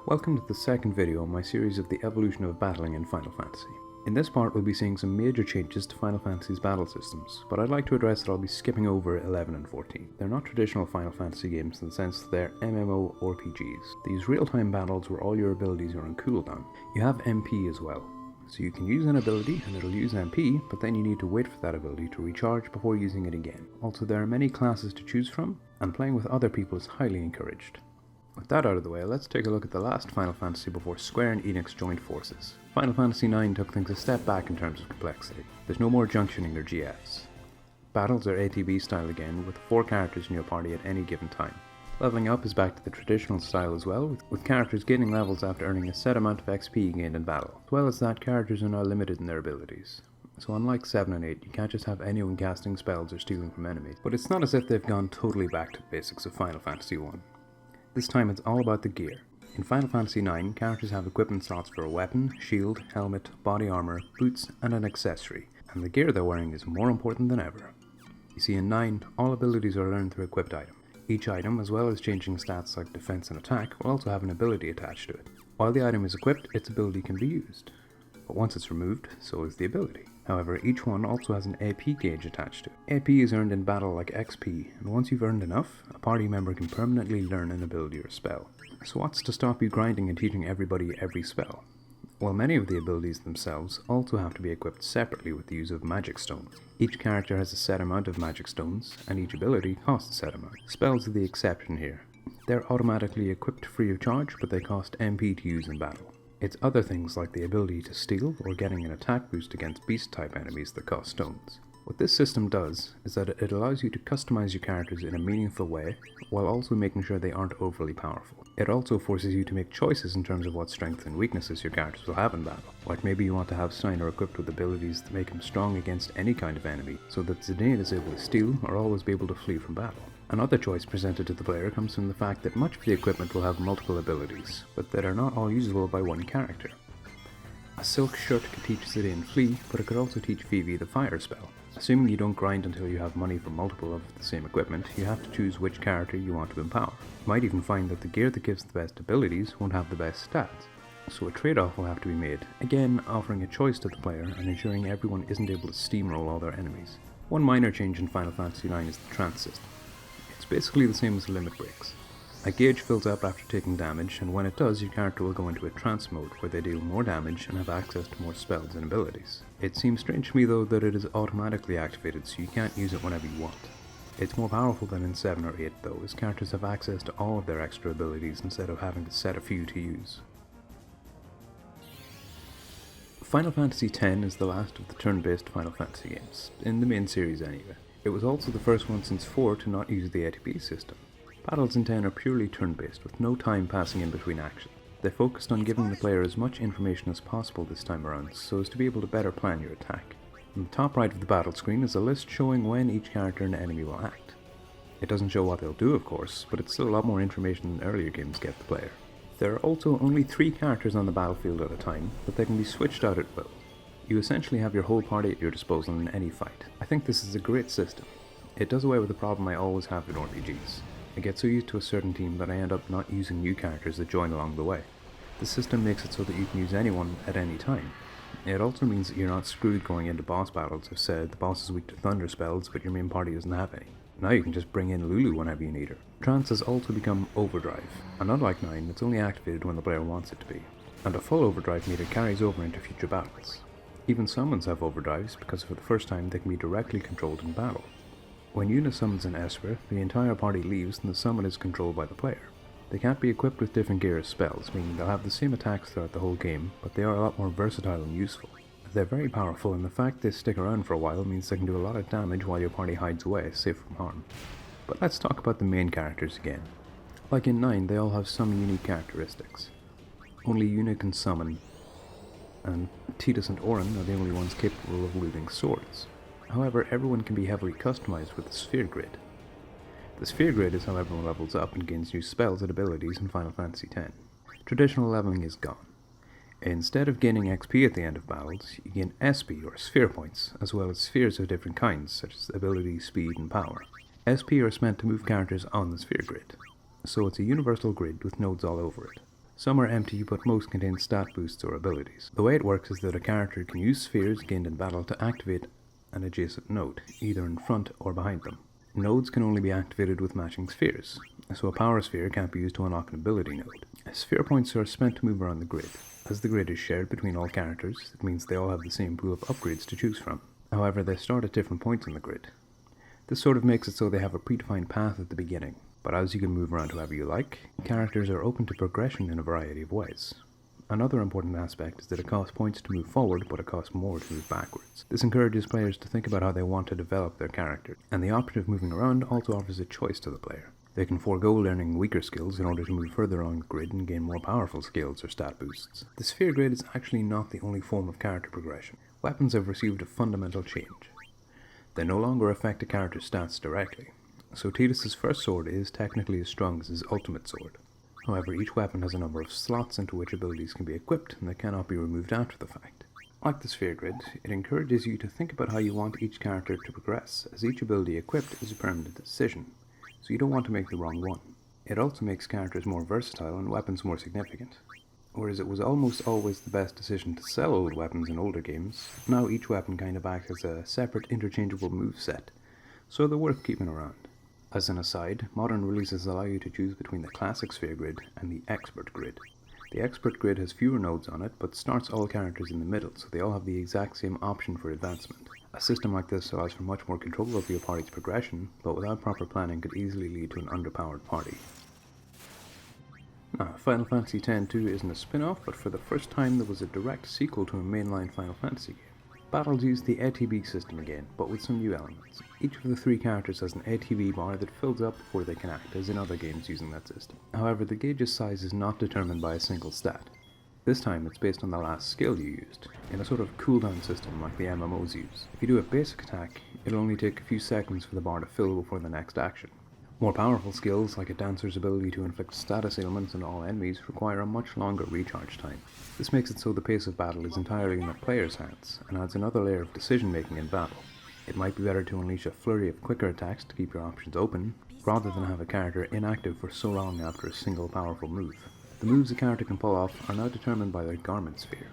Welcome to the second video in my series of the evolution of battling in Final Fantasy. In this part we'll be seeing some major changes to Final Fantasy's battle systems, but I'd like to address that I'll be skipping over 11 and 14. They're not traditional Final Fantasy games in the sense that they're MMORPGs. They use real-time battles where all your abilities are on cooldown. You have MP as well, so you can use an ability and it'll use MP, but then you need to wait for that ability to recharge before using it again. Also, there are many classes to choose from, and playing with other people is highly encouraged. With that out of the way, let's take a look at the last Final Fantasy before Square and Enix joined forces. Final Fantasy IX took things a step back in terms of complexity. There's no more junctioning or GFs. Battles are ATB style again, with 4 characters in your party at any given time. Leveling up is back to the traditional style as well, with characters gaining levels after earning a set amount of XP gained in battle. As well as that, characters are now limited in their abilities. So unlike 7 and 8, you can't just have anyone casting spells or stealing from enemies. But it's not as if they've gone totally back to the basics of Final Fantasy I. This time it's all about the gear. In Final Fantasy IX, characters have equipment slots for a weapon, shield, helmet, body armor, boots, and an accessory, and the gear they're wearing is more important than ever. You see, in 9, all abilities are learned through equipped item. Each item, as well as changing stats like defense and attack, will also have an ability attached to it. While the item is equipped, its ability can be used. But once it's removed, so is the ability. However, each one also has an AP gauge attached to it. AP is earned in battle like XP, and once you've earned enough, a party member can permanently learn an ability or spell. So what's to stop you grinding and teaching everybody every spell? Well, many of the abilities themselves also have to be equipped separately with the use of magic stones. Each character has a set amount of magic stones, and each ability costs a set amount. Spells are the exception here. They're automatically equipped free of charge, but they cost MP to use in battle. It's other things like the ability to steal or getting an attack boost against beast-type enemies that cost stones. What this system does is that it allows you to customize your characters in a meaningful way, while also making sure they aren't overly powerful. It also forces you to make choices in terms of what strengths and weaknesses your characters will have in battle. Like maybe you want to have Steiner equipped with abilities that make him strong against any kind of enemy, so that Zidane is able to steal or always be able to flee from battle. Another choice presented to the player comes from the fact that much of the equipment will have multiple abilities, but that are not all usable by one character. A silk shirt could teach Zidane flee, but it could also teach Vivi the fire spell. Assuming you don't grind until you have money for multiple of the same equipment, you have to choose which character you want to empower. You might even find that the gear that gives the best abilities won't have the best stats, so a trade-off will have to be made, again offering a choice to the player and ensuring everyone isn't able to steamroll all their enemies. One minor change in Final Fantasy IX is the trance system. It's basically the same as limit breaks. A gauge fills up after taking damage, and when it does, your character will go into a trance mode where they deal more damage and have access to more spells and abilities. It seems strange to me though that it is automatically activated, so you can't use it whenever you want. It's more powerful than in 7 or 8 though, as characters have access to all of their extra abilities instead of having to set a few to use. Final Fantasy X is the last of the turn-based Final Fantasy games, in the main series anyway. It was also the first one since 4 to not use the ATB system. Battles in 10 are purely turn-based, with no time passing in between actions. They focused on giving the player as much information as possible this time around, so as to be able to better plan your attack. On the top right of the battle screen is a list showing when each character and enemy will act. It doesn't show what they'll do, of course, but it's still a lot more information than earlier games gave the player. There are also only 3 characters on the battlefield at a time, but they can be switched out at will. You essentially have your whole party at your disposal in any fight. I think this is a great system. It does away with the problem I always have in RPGs. I get so used to a certain team that I end up not using new characters that join along the way. The system makes it so that you can use anyone at any time. It also means that you're not screwed going into boss battles if said the boss is weak to thunder spells but your main party doesn't have any. Now you can just bring in Lulu whenever you need her. Trance has also become overdrive, and unlike 9, it's only activated when the player wants it to be. And a full overdrive meter carries over into future battles. Even summons have overdrives because for the first time they can be directly controlled in battle. When Yuna summons an Esper, the entire party leaves and the summon is controlled by the player. They can't be equipped with different gear as spells, meaning they'll have the same attacks throughout the whole game, but they are a lot more versatile and useful. They're very powerful, and the fact they stick around for a while means they can do a lot of damage while your party hides away, safe from harm. But let's talk about the main characters again. Like in 9, they all have some unique characteristics. Only Yuna can summon, and Tidus and Auron are the only ones capable of wielding swords. However, everyone can be heavily customized with the Sphere Grid. The Sphere Grid is how everyone levels up and gains new spells and abilities in Final Fantasy X. Traditional leveling is gone. Instead of gaining XP at the end of battles, you gain SP or Sphere Points, as well as spheres of different kinds, such as ability, speed, and power. SP are spent to move characters on the Sphere Grid, so it's a universal grid with nodes all over it. Some are empty, but most contain stat boosts or abilities. The way it works is that a character can use spheres gained in battle to activate an adjacent node, either in front or behind them. Nodes can only be activated with matching spheres, so a power sphere can't be used to unlock an ability node. Sphere points are spent to move around the grid. As the grid is shared between all characters, it means they all have the same pool of upgrades to choose from. However, they start at different points on the grid. This sort of makes it so they have a predefined path at the beginning, but as you can move around however you like, characters are open to progression in a variety of ways. Another important aspect is that it costs points to move forward, but it costs more to move backwards. This encourages players to think about how they want to develop their character, and the option of moving around also offers a choice to the player. They can forego learning weaker skills in order to move further along the grid and gain more powerful skills or stat boosts. The sphere grid is actually not the only form of character progression. Weapons have received a fundamental change. They no longer affect a character's stats directly, so Tidus' first sword is technically as strong as his ultimate sword. However, each weapon has a number of slots into which abilities can be equipped, and they cannot be removed after the fact. Like the sphere grid, it encourages you to think about how you want each character to progress, as each ability equipped is a permanent decision, so you don't want to make the wrong one. It also makes characters more versatile and weapons more significant. Whereas it was almost always the best decision to sell old weapons in older games, now each weapon kind of acts as a separate interchangeable moveset, so they're worth keeping around. As an aside, modern releases allow you to choose between the classic sphere grid and the expert grid. The expert grid has fewer nodes on it, but starts all characters in the middle, so they all have the exact same option for advancement. A system like this allows for much more control of your party's progression, but without proper planning could easily lead to an underpowered party. Now, Final Fantasy X-2 isn't a spin-off, but for the first time there was a direct sequel to a mainline Final Fantasy game. Battles use the ATB system again, but with some new elements. Each of the three characters has an ATB bar that fills up before they can act, as in other games using that system. However, the gauge's size is not determined by a single stat. This time it's based on the last skill you used, in a sort of cooldown system like the MMOs use. If you do a basic attack, it'll only take a few seconds for the bar to fill before the next action. More powerful skills, like a dancer's ability to inflict status ailments on all enemies, require a much longer recharge time. This makes it so the pace of battle is entirely in the player's hands, and adds another layer of decision making in battle. It might be better to unleash a flurry of quicker attacks to keep your options open, rather than have a character inactive for so long after a single powerful move. The moves a character can pull off are now determined by their garment sphere,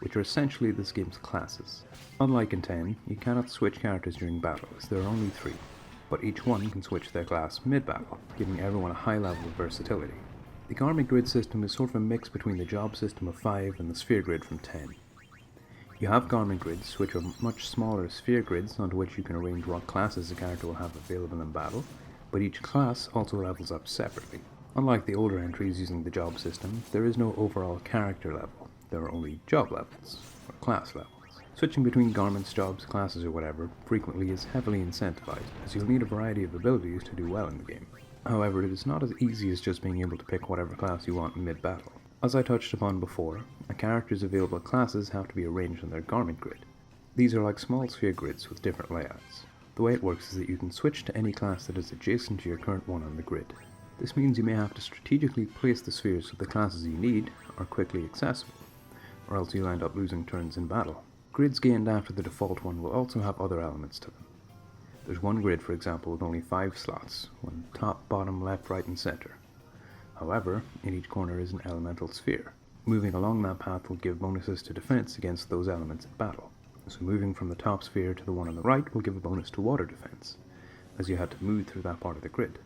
which are essentially this game's classes. Unlike in 10, you cannot switch characters during battle, as there are only 3. But each one can switch their class mid-battle, giving everyone a high level of versatility. The garment grid system is sort of a mix between the job system of 5 and the sphere grid from 10. You have garment grids, which are much smaller sphere grids onto which you can arrange what classes a character will have available in battle, but each class also levels up separately. Unlike the older entries using the job system, there is no overall character level, there are only job levels, or class levels. Switching between garments, jobs, classes, or whatever frequently is heavily incentivized, as you'll need a variety of abilities to do well in the game. However, it is not as easy as just being able to pick whatever class you want mid-battle. As I touched upon before, a character's available classes have to be arranged on their garment grid. These are like small sphere grids with different layouts. The way it works is that you can switch to any class that is adjacent to your current one on the grid. This means you may have to strategically place the spheres so the classes you need are quickly accessible, or else you'll end up losing turns in battle. Grids gained after the default one will also have other elements to them. There's one grid, for example, with only 5 slots, one top, bottom, left, right, and center. However, in each corner is an elemental sphere. Moving along that path will give bonuses to defense against those elements in battle. So moving from the top sphere to the one on the right will give a bonus to water defense, as you had to move through that part of the grid.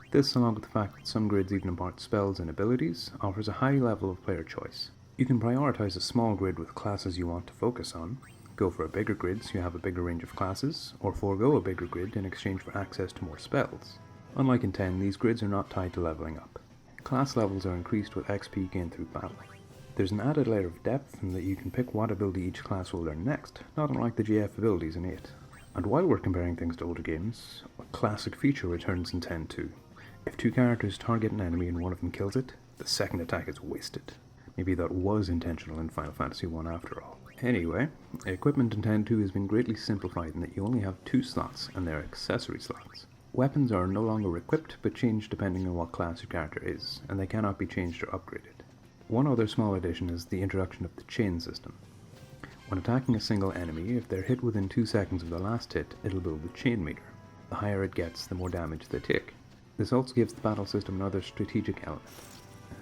This, along with the fact that some grids even impart spells and abilities, offers a high level of player choice. You can prioritize a small grid with classes you want to focus on, go for a bigger grid so you have a bigger range of classes, or forego a bigger grid in exchange for access to more spells. Unlike in 10, these grids are not tied to leveling up. Class levels are increased with XP gained through battle. There's an added layer of depth in that you can pick what ability each class will learn next, not unlike the GF abilities in 8. And while we're comparing things to older games, a classic feature returns in 10 too. If 2 characters target an enemy and one of them kills it, the second attack is wasted. Maybe that was intentional in Final Fantasy 1 after all. Anyway, equipment in 10.2 has been greatly simplified in that you only have 2 slots, and they're accessory slots. Weapons are no longer equipped, but changed depending on what class your character is, and they cannot be changed or upgraded. One other small addition is the introduction of the chain system. When attacking a single enemy, if they're hit within 2 seconds of the last hit, it'll build the chain meter. The higher it gets, the more damage they take. This also gives the battle system another strategic element.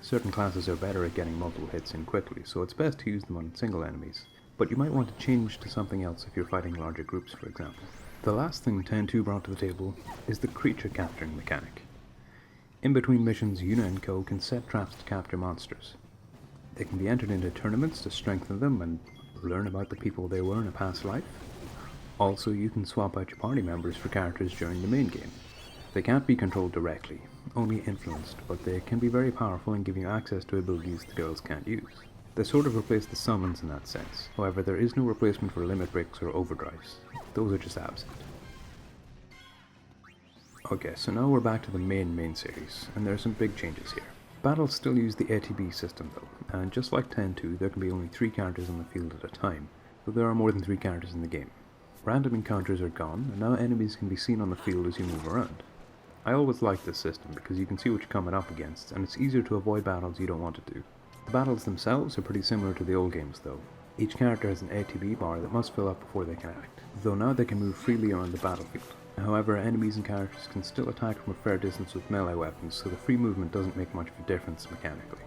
Certain classes are better at getting multiple hits in quickly, so it's best to use them on single enemies, but you might want to change to something else if you're fighting larger groups, for example. The last thing 10.2 brought to the table is the creature capturing mechanic. In between missions, Yuna and Co can set traps to capture monsters. They can be entered into tournaments to strengthen them and learn about the people they were in a past life. Also, you can swap out your party members for characters during the main game. They can't be controlled directly, only influenced, but they can be very powerful and give you access to abilities the girls can't use. They sort of replace the summons in that sense. However, there is no replacement for limit breaks or overdrives. Those are just absent. Okay, so now we're back to the main series, and there are some big changes here. Battles still use the ATB system though, and just like 10.2, there can be only 3 characters on the field at a time, though there are more than 3 characters in the game. Random encounters are gone, and now enemies can be seen on the field as you move around. I always liked this system because you can see what you're coming up against, and it's easier to avoid battles you don't want to do. The battles themselves are pretty similar to the old games though. Each character has an ATB bar that must fill up before they can act, though now they can move freely around the battlefield. However, enemies and characters can still attack from a fair distance with melee weapons, so the free movement doesn't make much of a difference mechanically.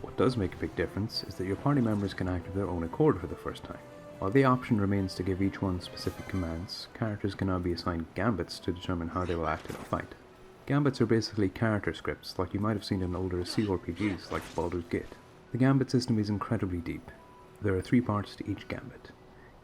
What does make a big difference is that your party members can act of their own accord for the first time. While the option remains to give each one specific commands, characters can now be assigned gambits to determine how they will act in a fight. Gambits are basically character scripts like you might have seen in older CRPGs like Baldur's Gate. The gambit system is incredibly deep. There are 3 parts to each gambit.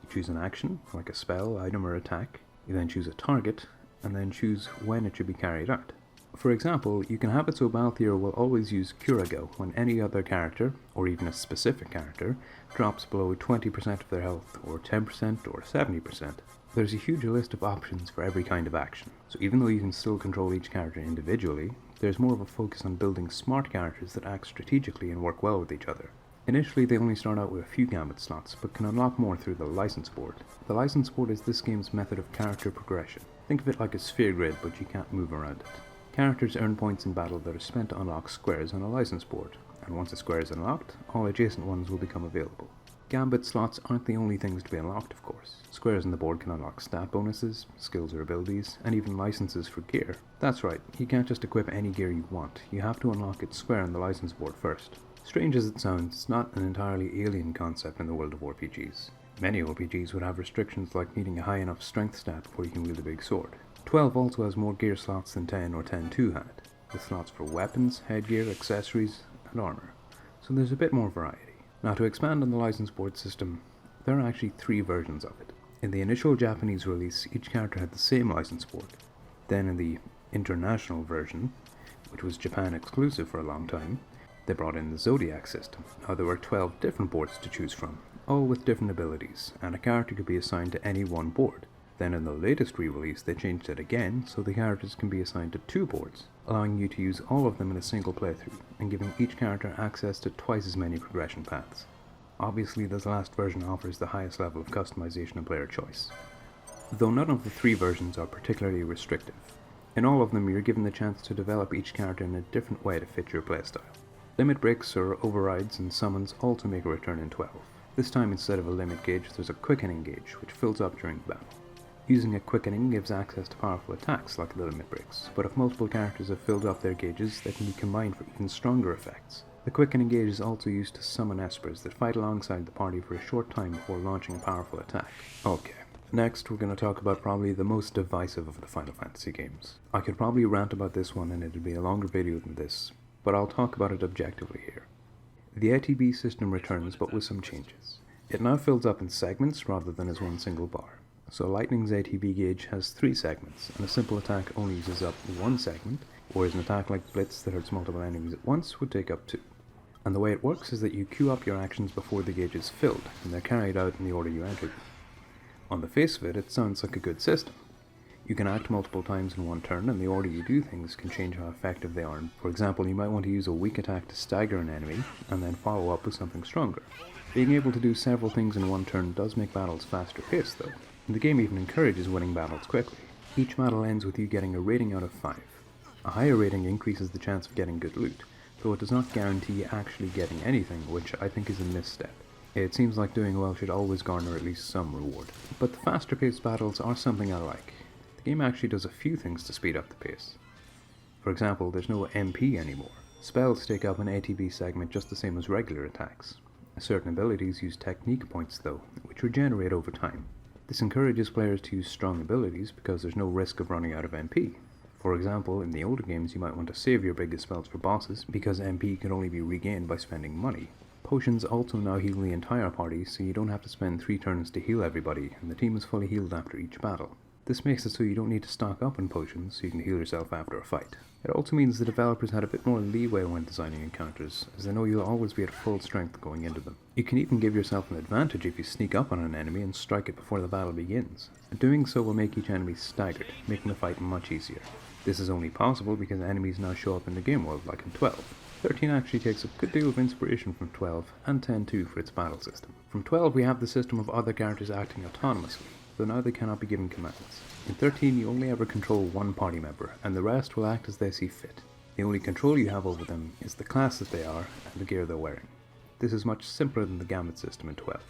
You choose an action, like a spell, item or attack. You then choose a target, and then choose when it should be carried out. For example, you can have it so Balthier will always use Curago when any other character, or even a specific character, drops below 20% of their health, or 10%, or 70%. There's a huge list of options for every kind of action, so even though you can still control each character individually, there's more of a focus on building smart characters that act strategically and work well with each other. Initially, they only start out with a few gambit slots, but can unlock more through the license board. The license board is this game's method of character progression. Think of it like a sphere grid, but you can't move around it. Characters earn points in battle that are spent to unlock squares on a license board, and once a square is unlocked, all adjacent ones will become available. Gambit slots aren't the only things to be unlocked, of course. Squares on the board can unlock stat bonuses, skills or abilities, and even licenses for gear. That's right, you can't just equip any gear you want, you have to unlock its square on the license board first. Strange as it sounds, it's not an entirely alien concept in the world of RPGs. Many RPGs would have restrictions like needing a high enough strength stat before you can wield a big sword. 12 also has more gear slots than 10 or 10.2 had, with slots for weapons, headgear, accessories, and armor. So there's a bit more variety. Now to expand on the license board system, there are actually 3 versions of it. In the initial Japanese release, each character had the same license board. Then in the international version, which was Japan exclusive for a long time, they brought in the Zodiac system. Now there were 12 different boards to choose from, all with different abilities, and a character could be assigned to any one board. Then in the latest re-release they changed it again, so the characters can be assigned to 2 boards, allowing you to use all of them in a single playthrough, and giving each character access to twice as many progression paths. Obviously this last version offers the highest level of customization and player choice, though none of the 3 versions are particularly restrictive. In all of them you're given the chance to develop each character in a different way to fit your playstyle. Limit breaks or overrides and summons also make a return in 12. This time instead of a limit gauge there's a quickening gauge which fills up during the battle. Using a quickening gives access to powerful attacks like the limit breaks, but if multiple characters have filled up their gauges they can be combined for even stronger effects. The quickening gauge is also used to summon espers that fight alongside the party for a short time before launching a powerful attack. Okay. Next, we're going to talk about probably the most divisive of the Final Fantasy games. I could probably rant about this one and it'd be a longer video than this, but I'll talk about it objectively here. The ATB system returns, but with some changes. It now fills up in segments rather than as one single bar. So Lightning's ATB gauge has 3 segments, and a simple attack only uses up 1 segment, whereas an attack like Blitz that hurts multiple enemies at once would take up 2. And the way it works is that you queue up your actions before the gauge is filled, and they're carried out in the order you entered them. On the face of it sounds like a good system. You can act multiple times in one turn, and the order you do things can change how effective they are. For example, you might want to use a weak attack to stagger an enemy, and then follow up with something stronger. Being able to do several things in one turn does make battles faster paced though, and the game even encourages winning battles quickly. Each battle ends with you getting a rating out of 5. A higher rating increases the chance of getting good loot, though it does not guarantee actually getting anything, which I think is a misstep. It seems like doing well should always garner at least some reward. But the faster paced battles are something I like. The game actually does a few things to speed up the pace. For example, there's no MP anymore. Spells take up an ATB segment just the same as regular attacks. Certain abilities use technique points though, which regenerate over time. This encourages players to use strong abilities because there's no risk of running out of MP. For example, in the older games you might want to save your biggest spells for bosses because MP can only be regained by spending money. Potions also now heal the entire party, so you don't have to spend 3 turns to heal everybody, and the team is fully healed after each battle. This makes it so you don't need to stock up on potions so you can heal yourself after a fight. It also means the developers had a bit more leeway when designing encounters, as they know you'll always be at full strength going into them. You can even give yourself an advantage if you sneak up on an enemy and strike it before the battle begins. Doing so will make each enemy staggered, making the fight much easier. This is only possible because enemies now show up in the game world like in 12. 13 actually takes a good deal of inspiration from 12, and 10 too for its battle system. From 12 we have the system of other characters acting autonomously, though now they cannot be given commands. In 13 you only ever control one party member, and the rest will act as they see fit. The only control you have over them is the class that they are and the gear they're wearing. This is much simpler than the Gambit system in 12.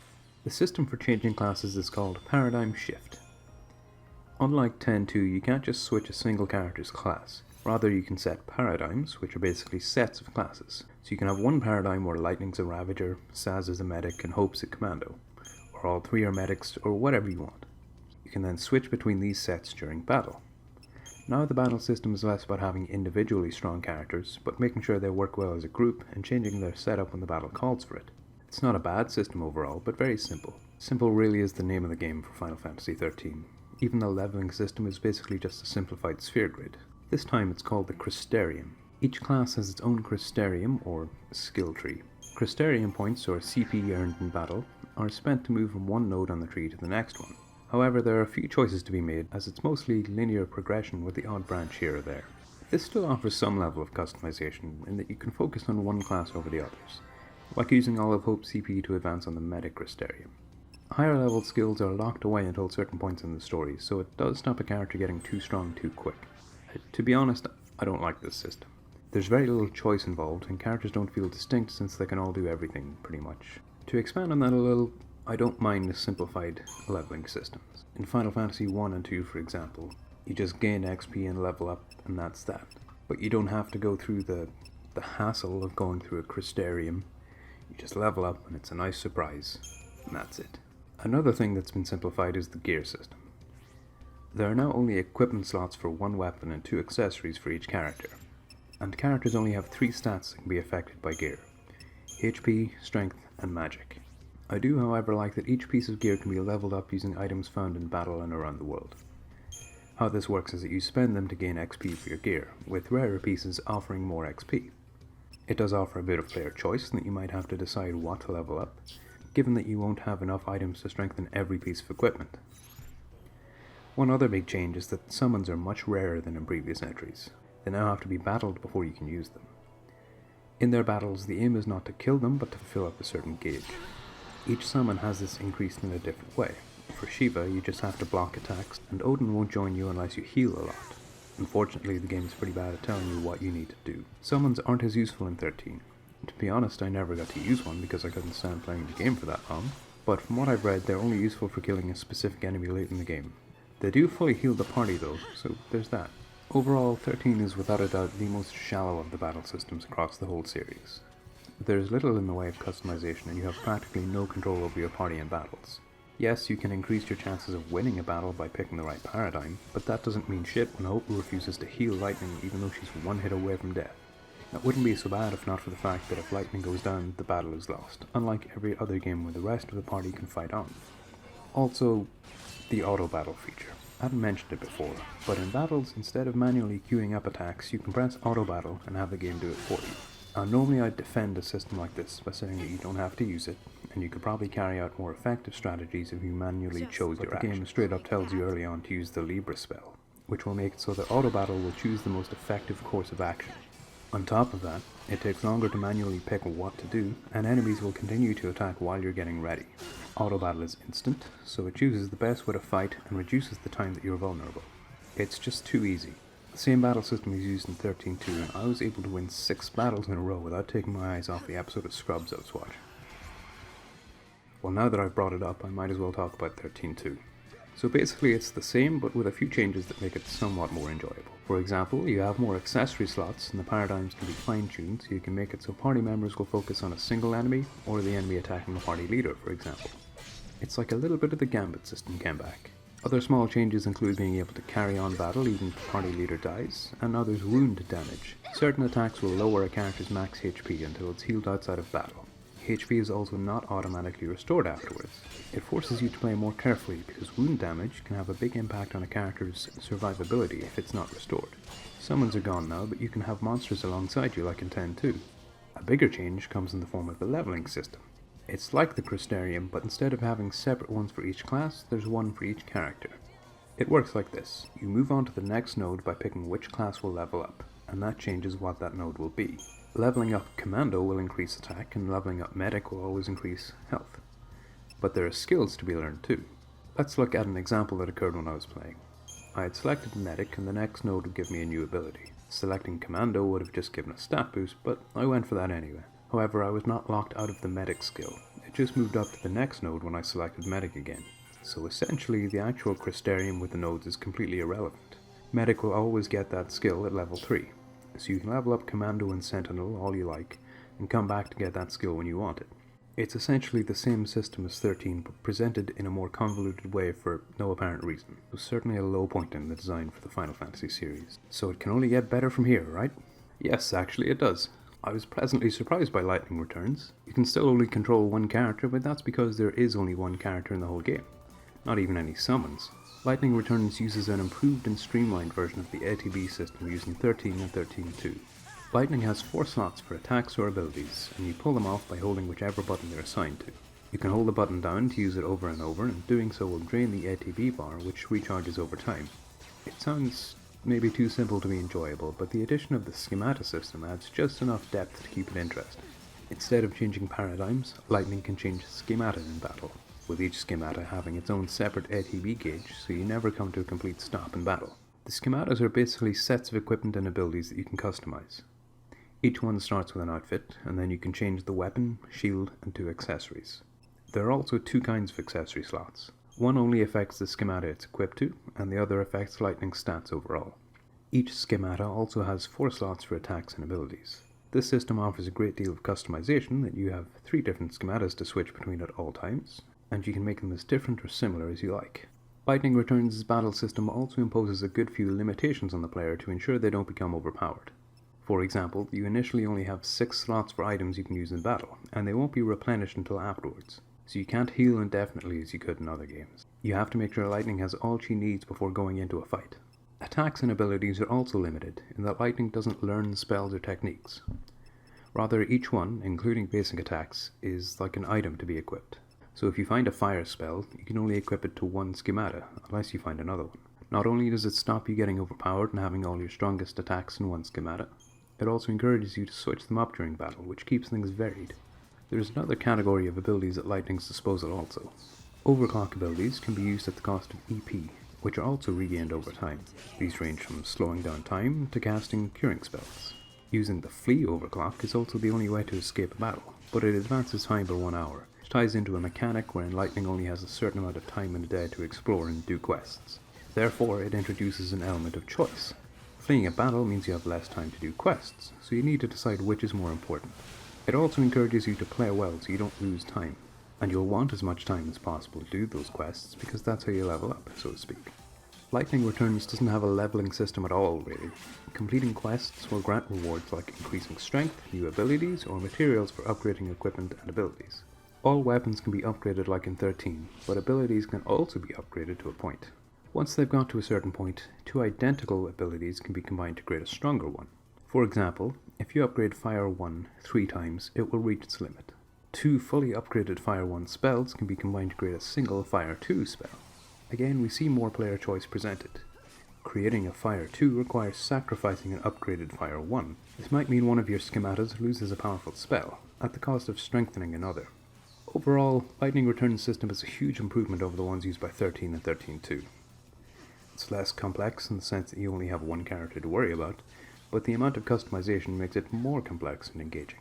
The system for changing classes is called Paradigm Shift. Unlike 10.2, you can't just switch a single character's class. Rather, you can set paradigms, which are basically sets of classes. So you can have one paradigm where Lightning's a Ravager, Saz is a Medic, and Hope's a Commando. Or all 3 are Medics, or whatever you want. You can then switch between these sets during battle. Now the battle system is less about having individually strong characters, but making sure they work well as a group and changing their setup when the battle calls for it. It's not a bad system overall, but very simple. Simple really is the name of the game for Final Fantasy XIII. Even the leveling system is basically just a simplified sphere grid. This time it's called the Crystarium. Each class has its own Crystarium, or skill tree. Crystarium points, or CP earned in battle, are spent to move from one node on the tree to the next one. However, there are a few choices to be made, as it's mostly linear progression with the odd branch here or there. This still offers some level of customization, in that you can focus on one class over the others, like using all of Hope's CP to advance on the Medic Crystarium. Higher level skills are locked away until certain points in the story, so it does stop a character getting too strong too quick. To be honest, I don't like this system. There's very little choice involved, and characters don't feel distinct since they can all do everything, pretty much. To expand on that a little, I don't mind the simplified leveling systems. In Final Fantasy 1 and 2, for example, you just gain XP and level up, and that's that. But you don't have to go through the hassle of going through a Crystarium. You just level up, and it's a nice surprise, and that's it. Another thing that's been simplified is the gear system. There are now only equipment slots for 1 weapon and 2 accessories for each character, and characters only have 3 stats that can be affected by gear: HP, Strength, and Magic. I do, however, like that each piece of gear can be leveled up using items found in battle and around the world. How this works is that you spend them to gain XP for your gear, with rarer pieces offering more XP. It does offer a bit of player choice, in that you might have to decide what to level up, given that you won't have enough items to strengthen every piece of equipment. One other big change is that summons are much rarer than in previous entries. They now have to be battled before you can use them. In their battles, the aim is not to kill them, but to fill up a certain gauge. Each summon has this increased in a different way. For Shiva, you just have to block attacks, and Odin won't join you unless you heal a lot. Unfortunately, the game is pretty bad at telling you what you need to do. Summons aren't as useful in 13. To be honest, I never got to use one because I couldn't stand playing the game for that long, but from what I've read, they're only useful for killing a specific enemy late in the game. They do fully heal the party though, so there's that. Overall, 13 is without a doubt the most shallow of the battle systems across the whole series. There's little in the way of customization, and you have practically no control over your party in battles. Yes, you can increase your chances of winning a battle by picking the right paradigm, but that doesn't mean shit when Hope refuses to heal Lightning even though she's 1 hit away from death. That wouldn't be so bad if not for the fact that if Lightning goes down, the battle is lost, unlike every other game where the rest of the party can fight on. Also, the auto battle feature. I haven't mentioned it before, but in battles, instead of manually queuing up attacks, you can press auto battle and have the game do it for you. Normally I'd defend a system like this by saying that you don't have to use it, and you could probably carry out more effective strategies if you manually chose your action. The game straight up tells you early on to use the Libra spell, which will make it so that auto battle will choose the most effective course of action. On top of that, it takes longer to manually pick what to do, and enemies will continue to attack while you're getting ready. Auto battle is instant, so it chooses the best way to fight and reduces the time that you're vulnerable. It's just too easy. The same battle system is used in 13.2, and I was able to win 6 battles in a row without taking my eyes off the episode of Scrubs I was watching. Well, now that I've brought it up, I might as well talk about 13.2. So basically it's the same, but with a few changes that make it somewhat more enjoyable. For example, you have more accessory slots and the paradigms can be fine-tuned so you can make it so party members will focus on a single enemy or the enemy attacking the party leader, for example. It's like a little bit of the Gambit system came back. Other small changes include being able to carry on battle even if the party leader dies, and others wound damage. Certain attacks will lower a character's max HP until it's healed outside of battle. HP is also not automatically restored afterwards. It forces you to play more carefully because wound damage can have a big impact on a character's survivability if it's not restored. Summons are gone now, but you can have monsters alongside you like in 10-2. A bigger change comes in the form of the leveling system. It's like the Crystarium, but instead of having separate ones for each class, there's one for each character. It works like this. You move on to the next node by picking which class will level up, and that changes what that node will be. Leveling up Commando will increase attack, and leveling up Medic will always increase health. But there are skills to be learned too. Let's look at an example that occurred when I was playing. I had selected Medic, and the next node would give me a new ability. Selecting Commando would have just given a stat boost, but I went for that anyway. However, I was not locked out of the Medic skill. It just moved up to the next node when I selected Medic again. So essentially, the actual Crystarium with the nodes is completely irrelevant. Medic will always get that skill at level 3. So you can level up Commando and Sentinel all you like, and come back to get that skill when you want it. It's essentially the same system as 13, but presented in a more convoluted way for no apparent reason. It was certainly a low point in the design for the Final Fantasy series. So it can only get better from here, right? Yes, actually it does. I was pleasantly surprised by Lightning Returns. You can still only control one character, but that's because there is only one character in the whole game. Not even any summons. Lightning Returns uses an improved and streamlined version of the ATB system using 13 and 13.2. Lightning has 4 slots for attacks or abilities, and you pull them off by holding whichever button they're assigned to. You can hold the button down to use it over and over, and doing so will drain the ATB bar, which recharges over time. It sounds maybe too simple to be enjoyable, but the addition of the schemata system adds just enough depth to keep it interesting. Instead of changing paradigms, Lightning can change schemata in battle, with each schemata having its own separate ATB gauge, so you never come to a complete stop in battle. The schematas are basically sets of equipment and abilities that you can customize. Each one starts with an outfit, and then you can change the weapon, shield, and 2 accessories. There are also 2 kinds of accessory slots. One only affects the schemata it's equipped to, and the other affects Lightning's stats overall. Each schemata also has 4 slots for attacks and abilities. This system offers a great deal of customization that you have 3 different schematas to switch between at all times, and you can make them as different or similar as you like. Lightning Returns' battle system also imposes a good few limitations on the player to ensure they don't become overpowered. For example, you initially only have 6 slots for items you can use in battle, and they won't be replenished until afterwards, so you can't heal indefinitely as you could in other games. You have to make sure Lightning has all she needs before going into a fight. Attacks and abilities are also limited, in that Lightning doesn't learn spells or techniques. Rather, each one, including basic attacks, is like an item to be equipped. So if you find a fire spell, you can only equip it to one schemata, unless you find another one. Not only does it stop you getting overpowered and having all your strongest attacks in one schemata, it also encourages you to switch them up during battle, which keeps things varied. There is another category of abilities at Lightning's disposal also. Overclock abilities can be used at the cost of EP, which are also regained over time. These range from slowing down time to casting curing spells. Using the Flee overclock is also the only way to escape a battle, but it advances time by 1 hour. It ties into a mechanic wherein Lightning only has a certain amount of time in a day to explore and do quests. Therefore, it introduces an element of choice. Fleeing a battle means you have less time to do quests, so you need to decide which is more important. It also encourages you to play well so you don't lose time, and you'll want as much time as possible to do those quests because that's how you level up, so to speak. Lightning Returns doesn't have a leveling system at all, really. Completing quests will grant rewards like increasing strength, new abilities, or materials for upgrading equipment and abilities. All weapons can be upgraded like in 13, but abilities can also be upgraded to a point. Once they've got to a certain point, 2 identical abilities can be combined to create a stronger one. For example, if you upgrade Fire 1 3 times, it will reach its limit. 2 fully upgraded Fire 1 spells can be combined to create a single Fire 2 spell. Again, we see more player choice presented. Creating a Fire 2 requires sacrificing an upgraded Fire 1. This might mean one of your schematas loses a powerful spell, at the cost of strengthening another. Overall, Lightning Returns system is a huge improvement over the ones used by 13 and 13.2. It's less complex in the sense that you only have one character to worry about, but the amount of customization makes it more complex and engaging.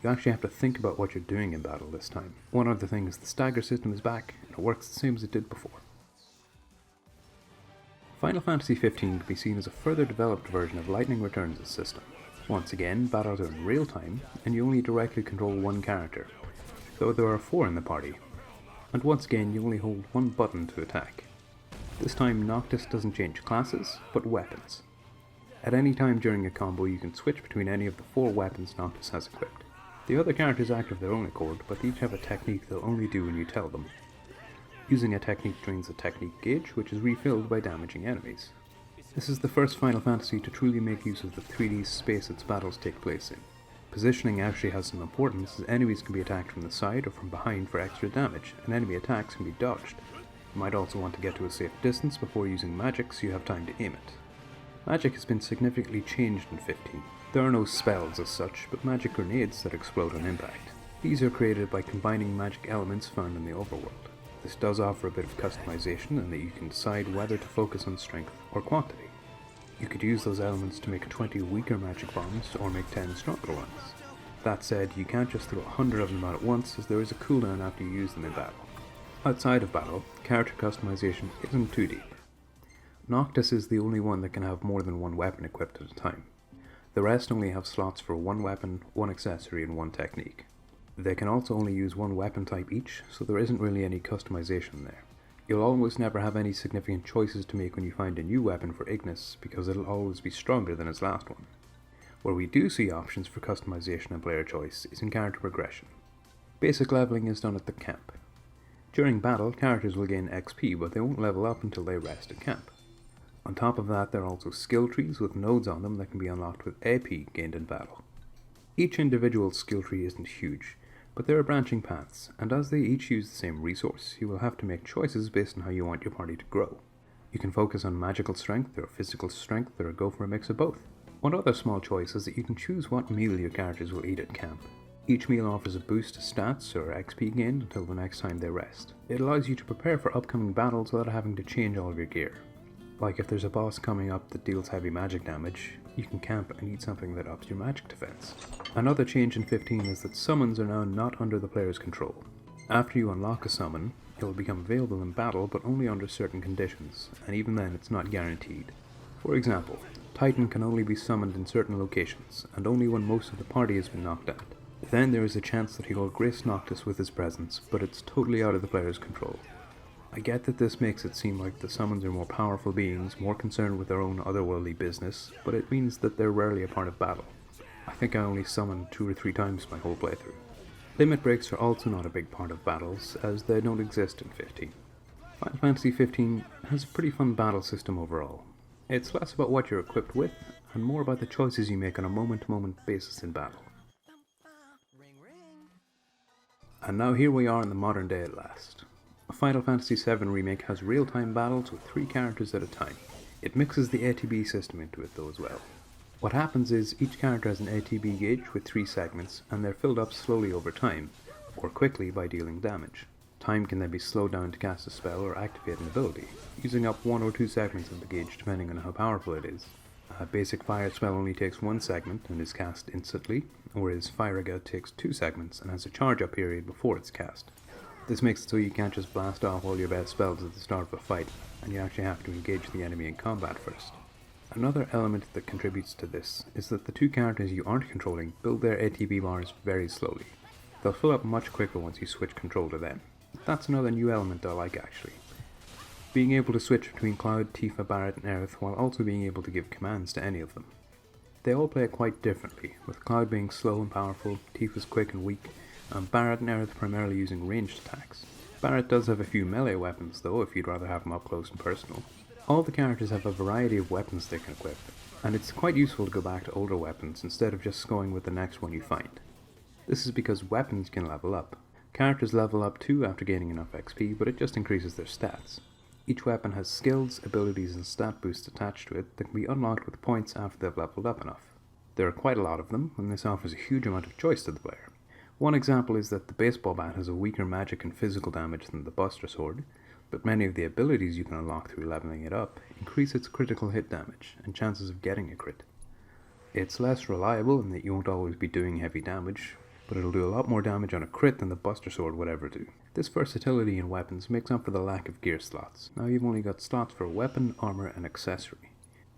You actually have to think about what you're doing in battle this time. One other thing is the stagger system is back, and it works the same as it did before. Final Fantasy XV can be seen as a further developed version of Lightning Returns' system. Once again, battles are in real time, and you only directly control one character, though there are 4 in the party. And once again, you only hold one button to attack. This time, Noctis doesn't change classes, but weapons. At any time during a combo, you can switch between any of the 4 weapons Noctis has equipped. The other characters act of their own accord, but they each have a technique they'll only do when you tell them. Using a technique drains the technique gauge, which is refilled by damaging enemies. This is the first Final Fantasy to truly make use of the 3D space its battles take place in. Positioning actually has some importance, as enemies can be attacked from the side or from behind for extra damage, and enemy attacks can be dodged. You might also want to get to a safe distance before using magic so you have time to aim it. Magic has been significantly changed in 15. There are no spells as such, but magic grenades that explode on impact. These are created by combining magic elements found in the overworld. This does offer a bit of customization in that you can decide whether to focus on strength or quantity. You could use those elements to make 20 weaker magic bombs or make 10 stronger ones. That said, you can't just throw 100 of them out at once, as there is a cooldown after you use them in battle. Outside of battle, character customization isn't too deep. Noctis is the only one that can have more than one weapon equipped at a time. The rest only have slots for one weapon, one accessory, and one technique. They can also only use one weapon type each, so there isn't really any customization there. You'll almost never have any significant choices to make when you find a new weapon for Ignis, because it'll always be stronger than its last one. Where we do see options for customization and player choice is in character progression. Basic leveling is done at the camp. During battle, characters will gain XP, but they won't level up until they rest at camp. On top of that, there are also skill trees with nodes on them that can be unlocked with AP gained in battle. Each individual skill tree isn't huge, but there are branching paths, and as they each use the same resource, you will have to make choices based on how you want your party to grow. You can focus on magical strength or physical strength, or go for a mix of both. One other small choice is that you can choose what meal your characters will eat at camp. Each meal offers a boost to stats or XP gained until the next time they rest. It allows you to prepare for upcoming battles without having to change all of your gear. Like if there's a boss coming up that deals heavy magic damage, you can camp and eat something that ups your magic defense. Another change in 15 is that summons are now not under the player's control. After you unlock a summon, it will become available in battle but only under certain conditions, and even then it's not guaranteed. For example, Titan can only be summoned in certain locations, and only when most of the party has been knocked out. Then there is a chance that he will grace Noctis with his presence, but it's totally out of the player's control. I get that this makes it seem like the summons are more powerful beings, more concerned with their own otherworldly business, but it means that they're rarely a part of battle. I think I only summoned 2 or 3 times my whole playthrough. Limit breaks are also not a big part of battles, as they don't exist in 15. Final Fantasy XV has a pretty fun battle system overall. It's less about what you're equipped with, and more about the choices you make on a moment-to-moment basis in battle. And now here we are in the modern day at last. Final Fantasy VII Remake has real-time battles with 3 characters at a time. It mixes the ATB system into it though as well. What happens is each character has an ATB gauge with 3 segments, and they're filled up slowly over time, or quickly by dealing damage. Time can then be slowed down to cast a spell or activate an ability, using up 1 or 2 segments of the gauge depending on how powerful it is. A basic fire spell only takes 1 segment and is cast instantly, whereas Firaga takes 2 segments and has a charge-up period before it's cast. This makes it so you can't just blast off all your best spells at the start of a fight, and you actually have to engage the enemy in combat first. Another element that contributes to this is that the 2 characters you aren't controlling build their ATB bars very slowly. They'll fill up much quicker once you switch control to them. That's another new element I like actually. Being able to switch between Cloud, Tifa, Barret and Aerith while also being able to give commands to any of them. They all play it quite differently, with Cloud being slow and powerful, Tifa's quick and weak, and Barret and Aerith primarily using ranged attacks. Barret does have a few melee weapons though, if you'd rather have them up close and personal. All the characters have a variety of weapons they can equip, and it's quite useful to go back to older weapons instead of just going with the next one you find. This is because weapons can level up. Characters level up too after gaining enough XP, but it just increases their stats. Each weapon has skills, abilities and stat boosts attached to it that can be unlocked with points after they've leveled up enough. There are quite a lot of them, and this offers a huge amount of choice to the player. One example is that the baseball bat has a weaker magic and physical damage than the Buster Sword, but many of the abilities you can unlock through leveling it up increase its critical hit damage and chances of getting a crit. It's less reliable in that you won't always be doing heavy damage, but it'll do a lot more damage on a crit than the Buster Sword would ever do. This versatility in weapons makes up for the lack of gear slots. Now you've only got slots for weapon, armor, and accessory.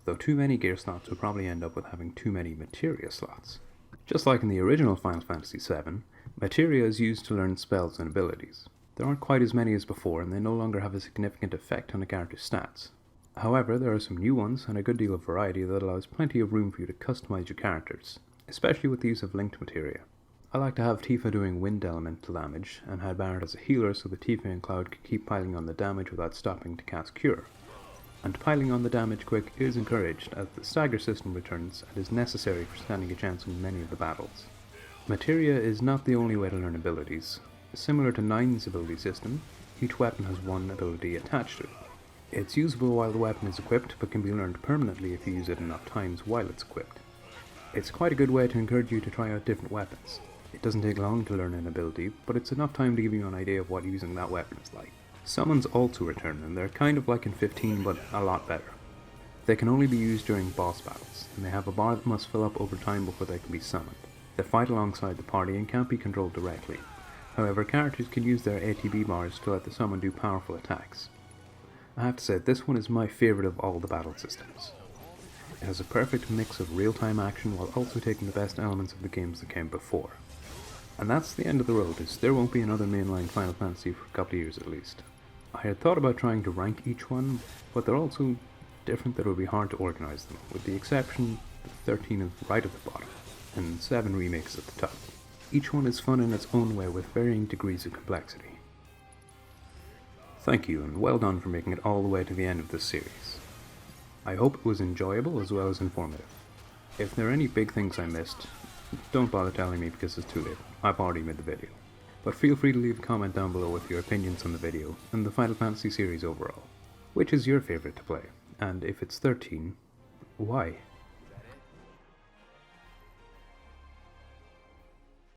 Though too many gear slots would probably end up with having too many materia slots. Just like in the original Final Fantasy VII, materia is used to learn spells and abilities. There aren't quite as many as before, and they no longer have a significant effect on a character's stats. However, there are some new ones and a good deal of variety that allows plenty of room for you to customize your characters, especially with the use of linked materia. I like to have Tifa doing wind elemental damage, and had Barret as a healer so that Tifa and Cloud could keep piling on the damage without stopping to cast Cure. And piling on the damage quick is encouraged, as the stagger system returns and is necessary for standing a chance in many of the battles. Materia is not the only way to learn abilities. Similar to 9's ability system, each weapon has one ability attached to it. It's usable while the weapon is equipped, but can be learned permanently if you use it enough times while it's equipped. It's quite a good way to encourage you to try out different weapons. It doesn't take long to learn an ability, but it's enough time to give you an idea of what using that weapon is like. Summons also return, and they're kind of like in 15, but a lot better. They can only be used during boss battles, and they have a bar that must fill up over time before they can be summoned. They fight alongside the party and can't be controlled directly. However, characters can use their ATB bars to let the summon do powerful attacks. I have to say, this one is my favourite of all the battle systems. It has a perfect mix of real-time action while also taking the best elements of the games that came before. And that's the end of the road, as there won't be another mainline Final Fantasy for a couple of years at least. I had thought about trying to rank each one, but they're all so different that it would be hard to organise them, with the exception that 13 is right at the bottom, and 7 remakes at the top. Each one is fun in its own way with varying degrees of complexity. Thank you, and well done for making it all the way to the end of this series. I hope it was enjoyable as well as informative. If there are any big things I missed, don't bother telling me because it's too late. I've already made the video. But feel free to leave a comment down below with your opinions on the video and the Final Fantasy series overall. Which is your favourite to play? And if it's 13, why?